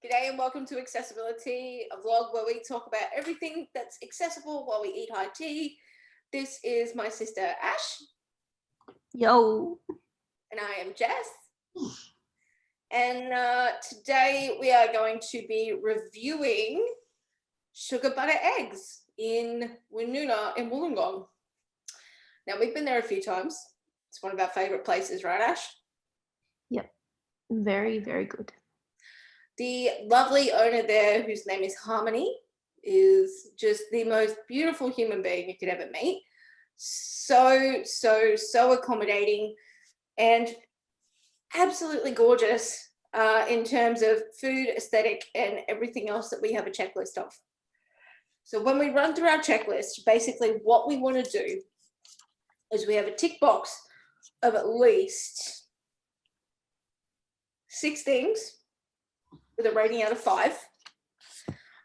G'day and welcome to Accessibility, a vlog where we talk about everything that's accessible while we eat high tea. This is my sister Ash. Yo. And I am Jess. And today we are going to be reviewing sugar butter eggs in Woonona in Wollongong. Now we've been there a few times. It's one of our favourite places, right Ash? Yep. Very, very good. The lovely owner there, whose name is Harmony, is just the most beautiful human being you could ever meet. So accommodating and absolutely gorgeous in terms of food, aesthetic, and everything else that we have a checklist of. So when we run through our checklist, basically what we want to do is we have a tick box of at least 6 things with a rating out of 5.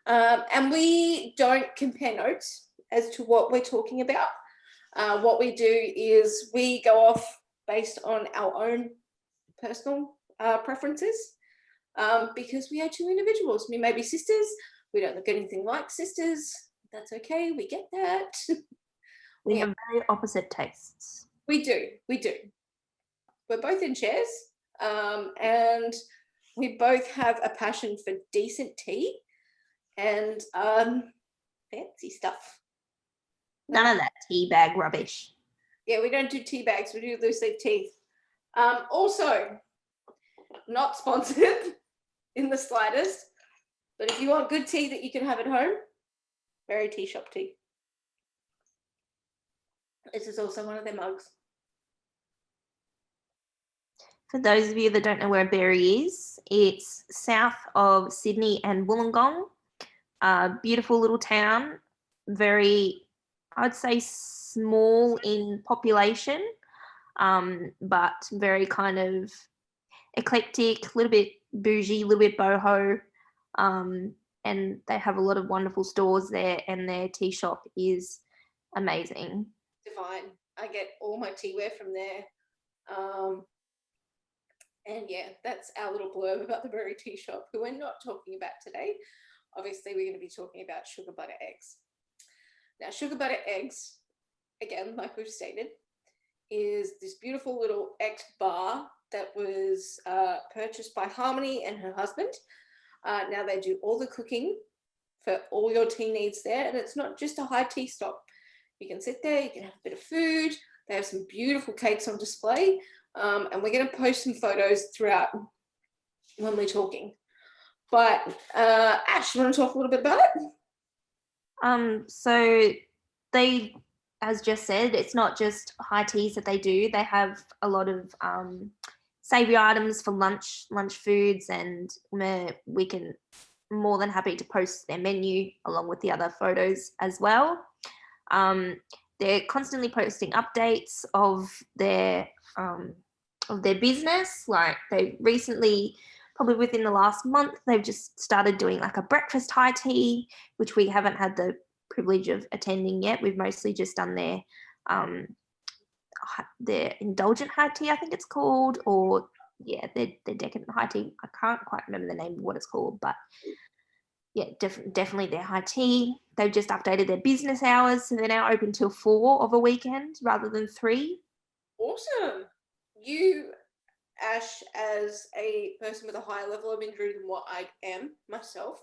And we don't compare notes as to what we're talking about. What we do is we go off based on our own personal preferences because we are 2 individuals. We may be sisters. We don't look anything like sisters. That's okay. We get that. We have very opposite tastes. We do. We're both in chairs and we both have a passion for decent tea and fancy stuff. None of that tea bag rubbish. Yeah, we don't do tea bags. We do loose leaf tea. Also, not sponsored in the slightest, but if you want good tea that you can have at home, Berry Tea Shop tea. This is also one of their mugs. For those of you that don't know where Berry is, it's south of Sydney and Wollongong. Beautiful little town, very, I'd say, small in population, but very kind of eclectic, a little bit bougie, a little bit boho, and they have a lot of wonderful stores there, and their tea shop is amazing. Divine. I get all my teaware from there. And yeah, that's our little blurb about the Berry Tea Shop, who we're not talking about today. Obviously, we're going to be talking about sugar butter eggs. Now, sugar butter eggs, again, like we've stated, is this beautiful little egg bar that was purchased by Harmony and her husband. Now they do all the cooking for all your tea needs there, and it's not just a high tea stop. You can sit there, you can have a bit of food. They have some beautiful cakes on display, and we're going to post some photos throughout when we're talking. But Ash, you want to talk a little bit about it? So they, as Jess said, it's not just high teas that they do. They have a lot of savoury items for lunch foods, and we can more than happy to post their menu along with the other photos as well. They're constantly posting updates of their business. Like they recently, probably within the last month, they've just started doing like a breakfast high tea, which we haven't had the privilege of attending yet. We've mostly just done their indulgent high tea, I think it's called, or yeah, their decadent high tea. I can't quite remember the name of what it's called, but yeah, definitely their high tea. They've just updated their business hours, so they're now open till 4 of a weekend rather than 3. Awesome. You, Ash, as a person with a higher level of injury than what I am myself,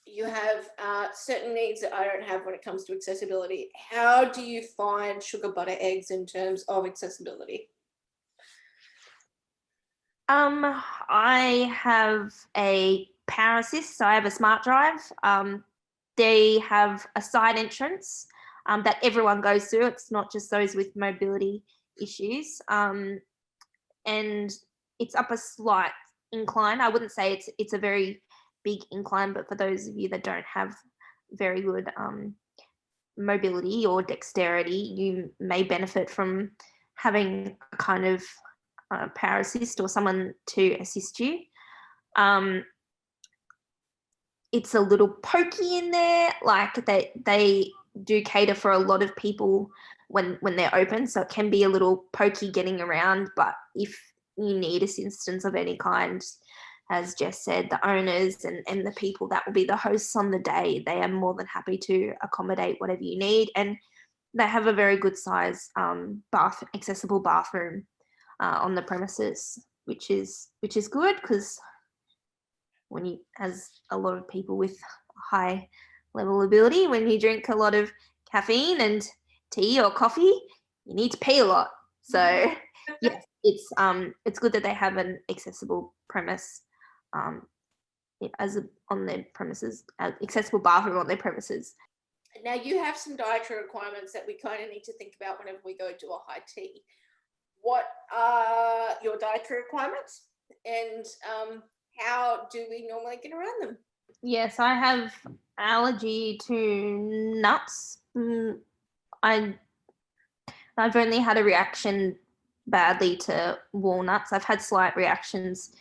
you have certain needs that I don't have when it comes to accessibility. How do you find sugar butter eggs in terms of accessibility? I have a power assist, so I have a smart drive. They have a side entrance that everyone goes through. It's not just those with mobility issues. And it's up a slight incline. I wouldn't say it's a very big incline, but for those of you that don't have very good mobility or dexterity, you may benefit from having a kind of power assist or someone to assist you. It's a little pokey in there, like they do cater for a lot of people when they're open, so it can be a little pokey getting around, but if you need assistance of any kind, as Jess said, the owners and the people that will be the hosts on the day, they are more than happy to accommodate whatever you need. And they have a very good size accessible bathroom on the premises, which is good, because when you, as a lot of people with high level ability, when you drink a lot of caffeine and tea or coffee, you need to pee a lot. So yes, it's good that they have an accessible premise on their premises, accessible bathroom on their premises. Now, you have some dietary requirements that we kind of need to think about whenever we go to a high tea. What are your dietary requirements, and how do we normally get around them? Yes, I have allergy to nuts. I've only had a reaction badly to walnuts. I've had slight reactions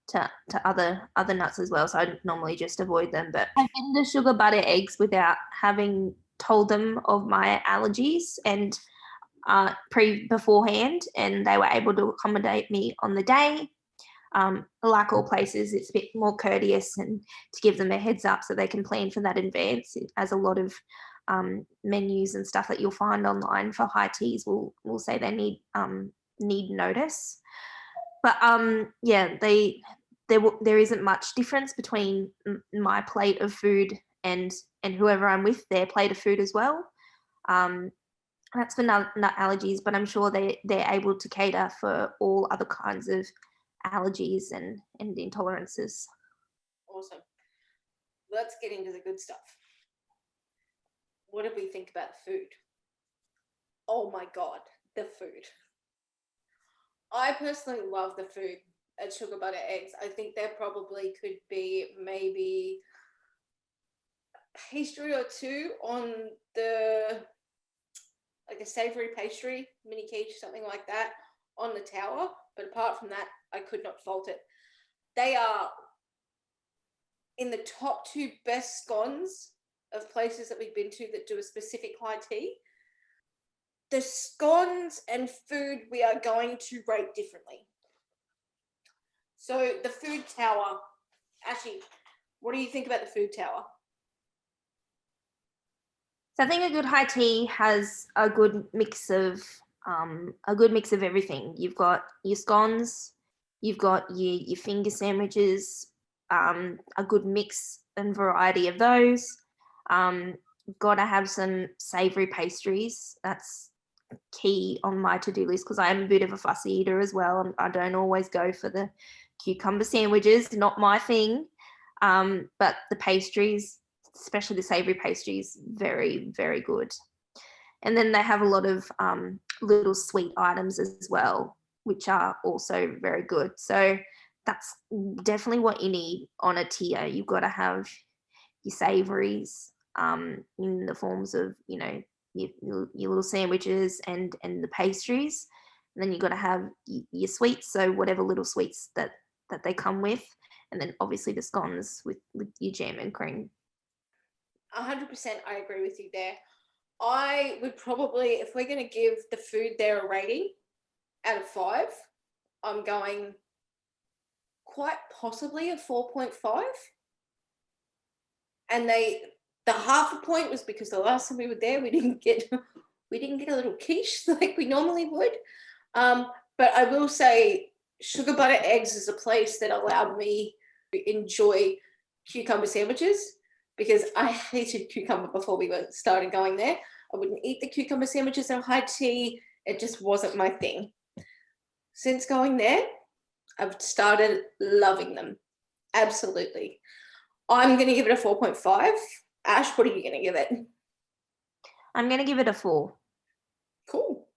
to other nuts as well, so I normally just avoid them. But I've been to sugar butter eggs without having told them of my allergies and beforehand, and they were able to accommodate me on the day. Like all places, it's a bit more courteous and to give them a heads up so they can plan for that in advance, as a lot of menus and stuff that you'll find online for high teas will say they need notice. But yeah, there isn't much difference between my plate of food and whoever I'm with, their plate of food as well. That's for nut allergies, but I'm sure they're able to cater for all other kinds of allergies and intolerances. Awesome. Let's get into the good stuff. What did we think about the food? Oh my God, the food. I personally love the food at Sugar Butter Eggs. I think there probably could be maybe a pastry or two on the, like a savory pastry, mini quiche, something like that on the tower. But apart from that, I could not fault it. They are in the top 2 best scones of places that we've been to that do a specific high tea. The scones and food we are going to rate differently. So the food tower, Ashy, what do you think about the food tower? So I think a good high tea has a good mix of everything. You've got your scones, you've got your finger sandwiches, a good mix and variety of those. Got to have some savory pastries. That's key on my to-do list, because I am a bit of a fussy eater as well. I don't always go for the cucumber sandwiches, not my thing. But the pastries, especially the savory pastries, very, very good. And then they have a lot of little sweet items as well, which are also very good. So that's definitely what you need on a tier. You've got to have your savories in the forms of, your little sandwiches and the pastries. And then you've got to have your sweets, so whatever little sweets that they come with. And then obviously the scones with your jam and cream. 100%, I agree with you there. I would probably, if we're going to give the food there a rating out of 5, I'm going quite possibly a 4.5. And the half a point was because the last time we were there, we didn't get a little quiche like we normally would. But I will say Sugar Butter Eggs is a place that allowed me to enjoy cucumber sandwiches, because I hated cucumber before we started going there. I wouldn't eat the cucumber sandwiches at high tea. It just wasn't my thing. Since going there, I've started loving them. Absolutely. I'm going to give it a 4.5. Ash, what are you going to give it? I'm going to give it a 4. Cool.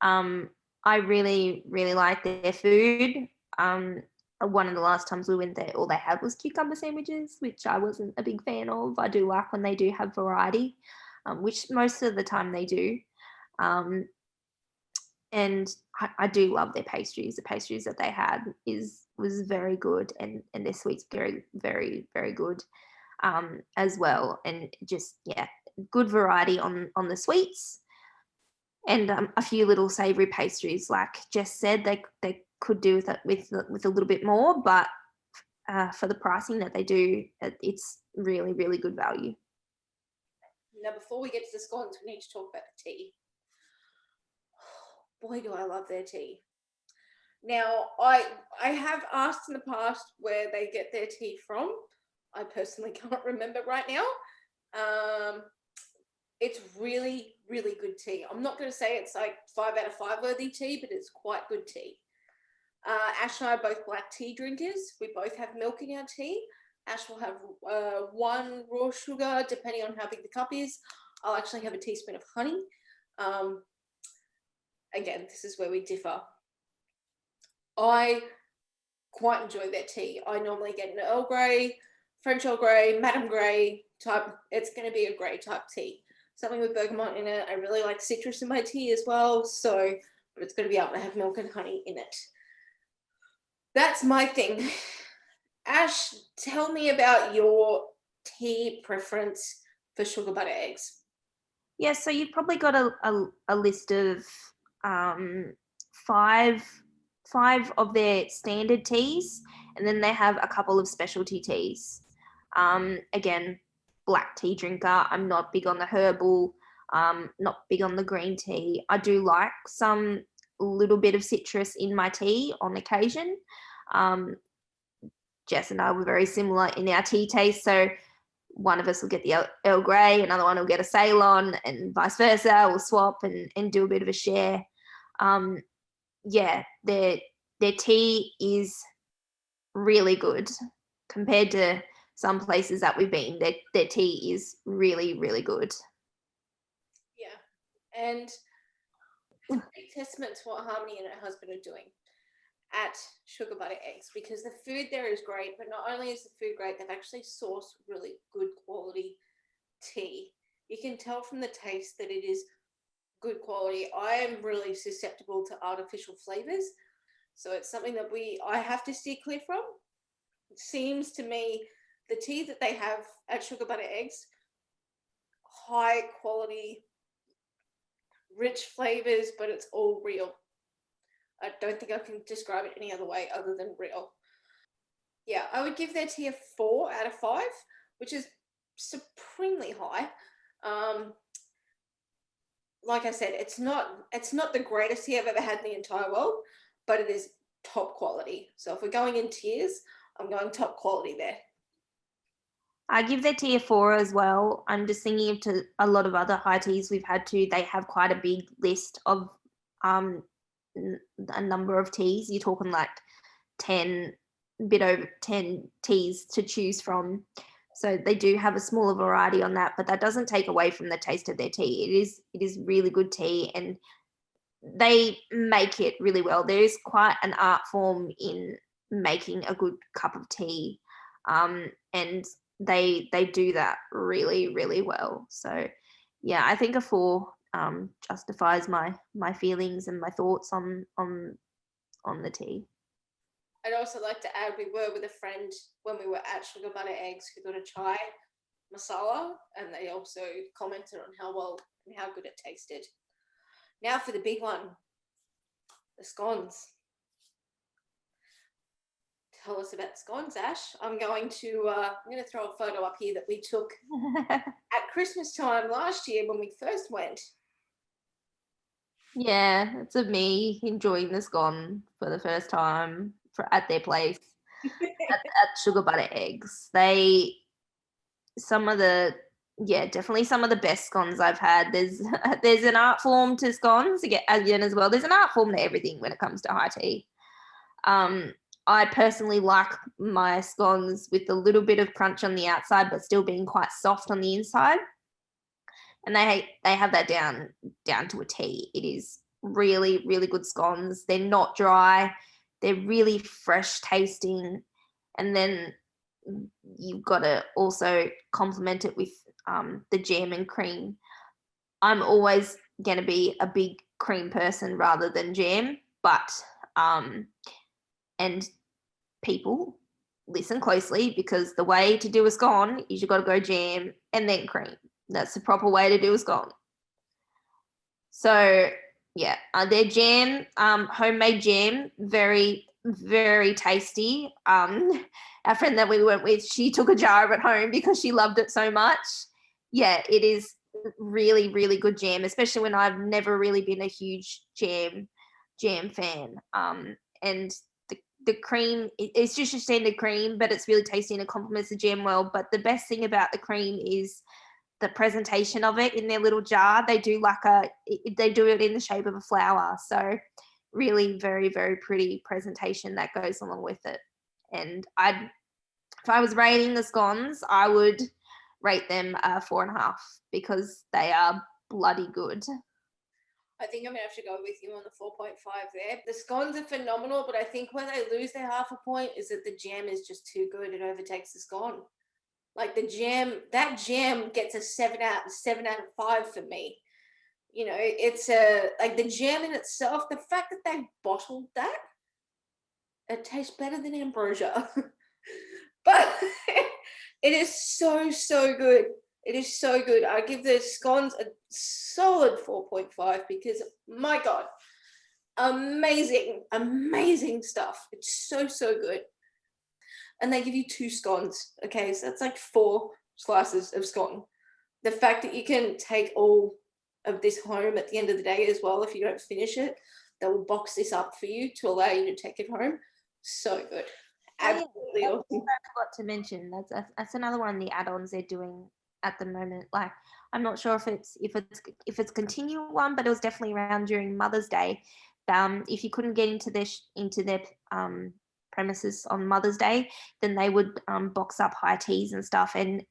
I really, really like their food. One of the last times we went there, all they had was cucumber sandwiches, which I wasn't a big fan of. I do like when they do have variety, which most of the time they do. And I do love their pastries. The pastries that they had was very good, and their sweets very, very, very good as well. And just, yeah, good variety on the sweets. And a few little savoury pastries, like Jess said, they could do with a little bit more, but for the pricing that they do, it's really, really good value. Now, before we get to the scones, we need to talk about the tea. Boy, do I love their tea. Now, I have asked in the past where they get their tea from. I personally can't remember right now. It's really, really good tea. I'm not going to say it's like 5 out of 5 worthy tea, but it's quite good tea. Ash and I are both black tea drinkers. We both have milk in our tea. Ash will have 1 raw sugar, depending on how big the cup is. I'll actually have a teaspoon of honey. Again, this is where we differ. I quite enjoy their tea. I normally get an Earl Grey, French Earl Grey, Madame Grey type. It's going to be a grey type tea. Something with bergamot in it. I really like citrus in my tea as well. So, but it's going to be able to have milk and honey in it. That's my thing. Ash, tell me about your tea preference for sugar butter eggs. Yeah, so you've probably got a list of 5 of their standard teas, and then they have a couple of specialty teas. Again, black tea drinker. I'm not big on the herbal, not big on the green tea. I do like some little bit of citrus in my tea on occasion. Jess and I were very similar in our tea taste, so one of us will get the Earl Grey, another one will get a Ceylon, and vice versa. We'll swap and do a bit of a share. Yeah, their tea is really good compared to some places that we've been. Their tea is really, really good. Yeah, and it's a big testament to what Harmony and her husband are doing at Sugar Butter Eggs, because the food there is great, but not only is the food great, they've actually sourced really good quality tea. You can tell from the taste that it is good quality. I am really susceptible to artificial flavors, so it's something that I have to steer clear from. It seems to me the tea that they have at Sugar Butter Eggs, high quality, rich flavors, but it's all real. I don't think I can describe it any other way other than real. Yeah, I would give their tea a 4 out of 5, which is supremely high. Like I said, it's not the greatest tea I've ever had in the entire world, but it is top quality. So if we're going in tiers, I'm going top quality there. I give their tea a 4 as well. I'm just thinking of to a lot of other high teas we've had too. They have quite a big list of a number of teas. You're talking like 10, bit over 10 teas to choose from. So they do have a smaller variety on that, but that doesn't take away from the taste of their tea. It is really good tea, and they make it really well. There is quite an art form in making a good cup of tea, and they do that really, really well. So yeah, I think a 4 justifies my feelings and my thoughts on the tea. I'd also like to add, we were with a friend when we were at Sugar Butter Eggs who got a chai masala, and they also commented on how well and how good it tasted. Now for the big one, the scones. Tell us about scones, Ash. I'm going to throw a photo up here that we took at Christmas time last year when we first went. Yeah, it's of me enjoying the scone for the first time at their place at Sugar Butter Eggs. Definitely some of the best scones I've had. There's an art form to scones again as well. There's an art form to everything when it comes to high tea. I personally like my scones with a little bit of crunch on the outside, but still being quite soft on the inside. And they have that down to a T. It is really, really good scones. They're not dry. They're really fresh tasting. And then you've got to also complement it with the jam and cream. I'm always going to be a big cream person rather than jam, but and people listen closely, because the way to do a scone is you've got to go jam and then cream. That's the proper way to do a scone. So yeah, their jam, homemade jam, very, very tasty. Our friend that we went with, she took a jar of it home because she loved it so much. Yeah, it is really, really good jam, especially when I've never really been a huge jam fan. And the cream, it's just a standard cream, but it's really tasty and it complements the jam well. But the best thing about the cream is the presentation of it in their little jar. They do they do it in the shape of a flower. So really very, very pretty presentation that goes along with it. And if I was rating the scones, I would rate them 4.5 because they are bloody good. I think I'm gonna have to go with you on the 4.5 there. The scones are phenomenal, but I think where they lose their half a point is that the jam is just too good. It overtakes the scone. Like that jam gets a 7 out of 5 for me. You know, it's like the jam in itself, the fact that they bottled that, it tastes better than ambrosia. But it is so, so good. It is so good. I give the scones a solid 4.5 because, my God, amazing, amazing stuff. It's so, so good. And they give you 2 scones. Okay, so that's like 4 slices of scone. The fact that you can take all of this home at the end of the day as well, if you don't finish it, they will box this up for you to allow you to take it home. So good. Absolutely awesome. I forgot to mention that's another one of the add-ons they're doing at the moment. Like, I'm not sure if it's continual one, but it was definitely around during Mother's Day. If you couldn't get into their premises on Mother's Day, then they would box up high teas and stuff, and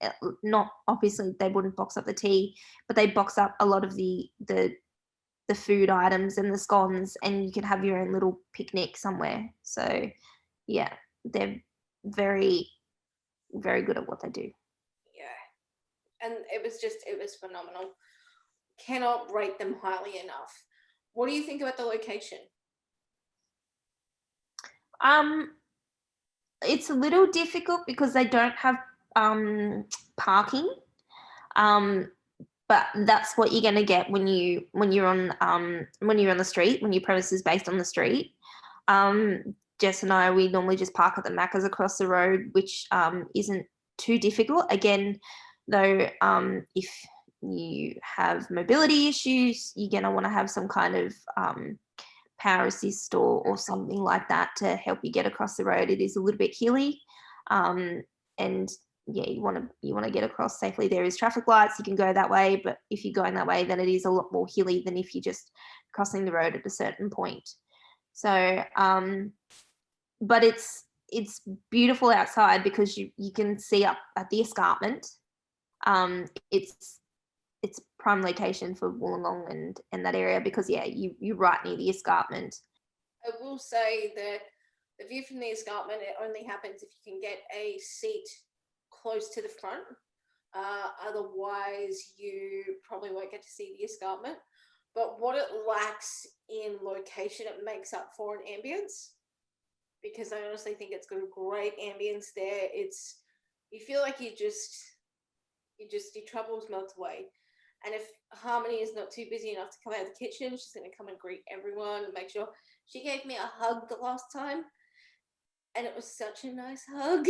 not obviously they wouldn't box up the tea, but they box up a lot of the food items and the scones, and you can have your own little picnic somewhere. So yeah, they're very, very good at what they do. Yeah, and it was phenomenal. Cannot rate them highly enough. What do you think about the location? It's a little difficult because they don't have parking. But that's what you're going to get when you're on the street, when your premise is based on the street. Jess and I, we normally just park at the Macca's across the road, which isn't too difficult. Again, though, if you have mobility issues, you're going to want to have some kind of power assist or something like that to help you get across the road. It is a little bit hilly, and yeah, you want to get across safely. There is traffic lights, you can go that way, but if you're going that way, then it is a lot more hilly than if you're just crossing the road at a certain point. So but it's beautiful outside because you can see up at the escarpment. It's prime location for Wollongong and that area because yeah, you're right near the escarpment. I will say that the view from the escarpment, it only happens if you can get a seat close to the front. Otherwise, you probably won't get to see the escarpment. But what it lacks in location, it makes up for in ambience. Because I honestly think it's got a great ambience there. You feel like your troubles melt away. And if Harmony is not too busy enough to come out of the kitchen, she's going to come and greet everyone and make sure. She gave me a hug the last time, and it was such a nice hug.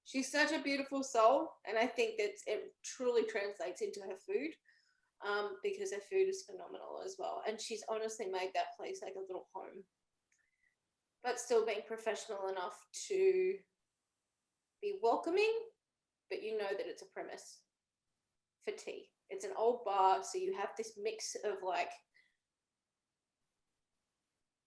She's such a beautiful soul, and I think that it truly translates into her food, because her food is phenomenal as well. And she's honestly made that place like a little home, but still being professional enough to be welcoming, but you know that it's a premise for tea. It's an old bar, so you have this mix of like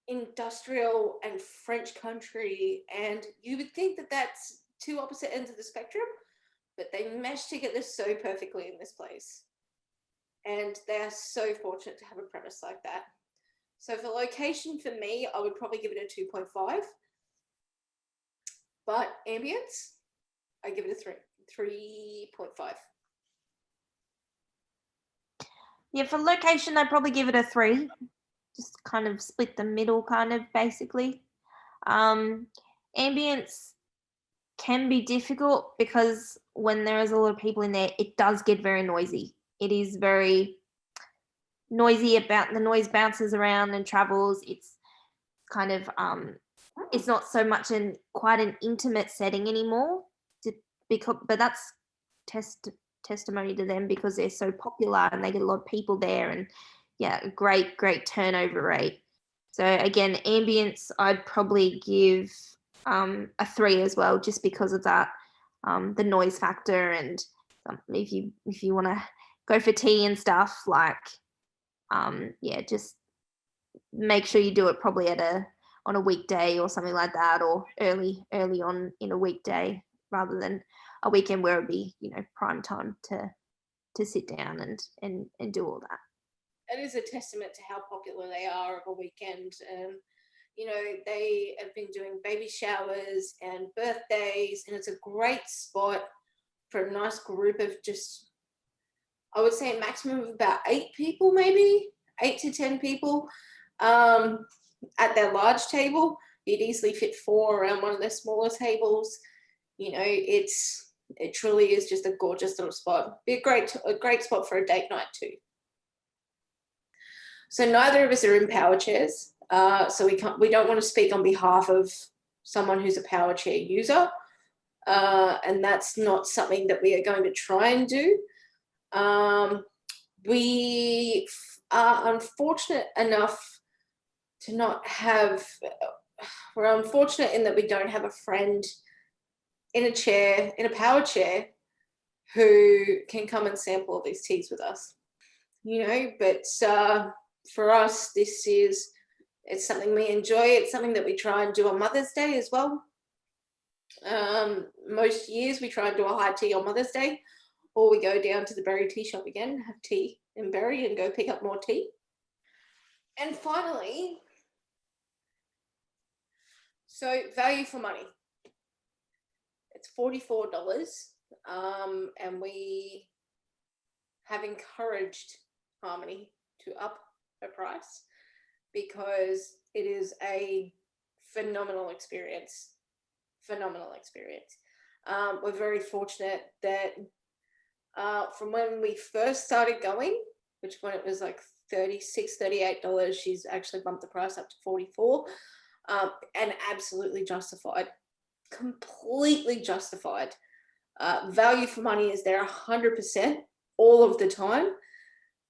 industrial and French country, and you would think that that's two opposite ends of the spectrum, but they mesh together so perfectly in this place. And they are so fortunate to have a premise like that. So for location, for me, I would probably give it a 2.5. But ambience, I give it a 3.5. Yeah, for location, I'd probably give it a 3. Just kind of split the middle, kind of basically. Ambience can be difficult because when there is a lot of people in there, it does get very noisy. It is very noisy, about the noise bounces around and travels. It's kind of it's not so much in quite an intimate setting anymore. But that's testimony to them because they're so popular and they get a lot of people there, and yeah, great turnover rate. So again, ambience, I'd probably give a 3 as well, just because of that, the noise factor, and if you want to go for tea and stuff, like yeah, just make sure you do it probably on a weekday or something like that, or early on in a weekday, rather than a weekend where it'd be, prime time to sit down and do all that. It is a testament to how popular they are of a weekend. They have been doing baby showers and birthdays, and it's a great spot for a nice group of just, I would say, a maximum of about 8 people, maybe 8 to 10 people. At their large table, you'd easily fit 4 around one of their smaller tables. It truly is just a gorgeous little spot. Be a great spot for a date night too. So neither of us are in power chairs, so we don't want to speak on behalf of someone who's a power chair user, and that's not something that we are going to try and do. We are unfortunate enough to not have. We're unfortunate in that we don't have a friend in a power chair, who can come and sample these teas with us. But for us, it's something we enjoy. It's something that we try and do on Mother's Day as well. Most years we try and do a high tea on Mother's Day, or we go down to the berry tea shop again, have tea and berry, and go pick up more tea. And finally, so value for money. It's $44, and we have encouraged Harmony to up her price because it is a phenomenal experience. We're very fortunate that from when we first started going, which when it was like $36, $38, she's actually bumped the price up to $44, and absolutely justified, completely justified. Value for money is there 100% all of the time,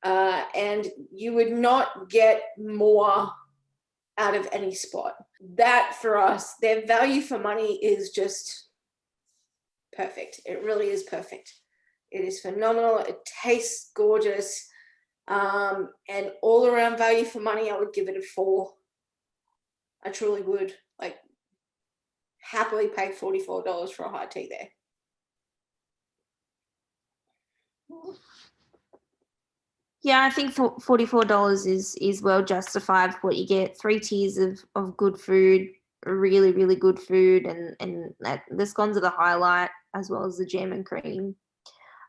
and you would not get more out of any spot. That, for us, their value for money is just perfect. It really is perfect. It is phenomenal. It tastes gorgeous, and all around value for money, I would give it a 4. I truly would. Like, happily pay $44 for a high tea there. Yeah, I think $44 is well justified for what you get. 3 tiers of good food, really, really good food, and the scones are the highlight, as well as the jam and cream.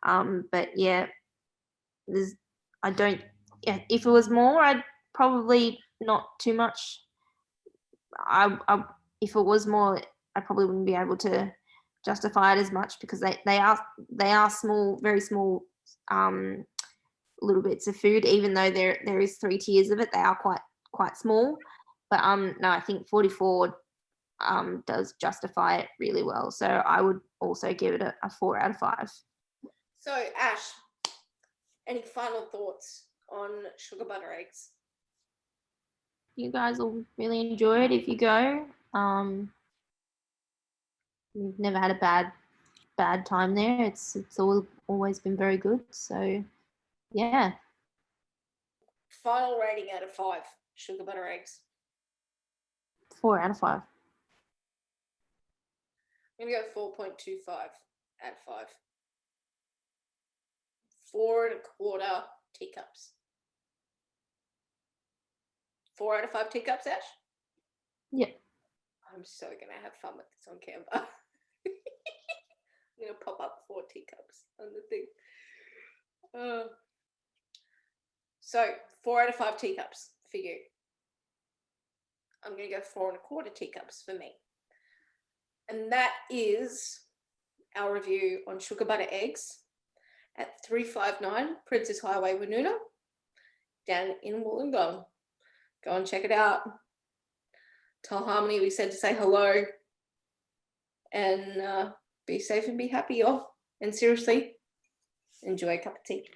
But yeah, if it was more, I'd probably not too much. If it was more, I probably wouldn't be able to justify it as much, because they are small, very small, little bits of food. Even though there is 3 tiers of it, they are quite small. But no, I think 44 does justify it really well. So I would also give it a 4 out of 5. So Ash, any final thoughts on sugar butter eggs? You guys will really enjoy it if you go. We've never had a bad time there. It's always been very good. So yeah. Final rating out of 5 sugar butter eggs. 4 out of 5. I'm going to go 4.25 out of 5. 4 1/4 teacups. 4 out of 5 teacups, Ash? Yeah. I'm so going to have fun with this on Canva. I'm going to pop up 4 teacups on the thing. So 4 out of 5 teacups for you. I'm going to go 4 1/4 teacups for me. And that is our review on sugar butter eggs at 359 Princess Highway, Woonona, down in Wollongong. Go and check it out. tell Harmony we said to say hello, and be safe and be happy, y'all. And seriously, enjoy a cup of tea.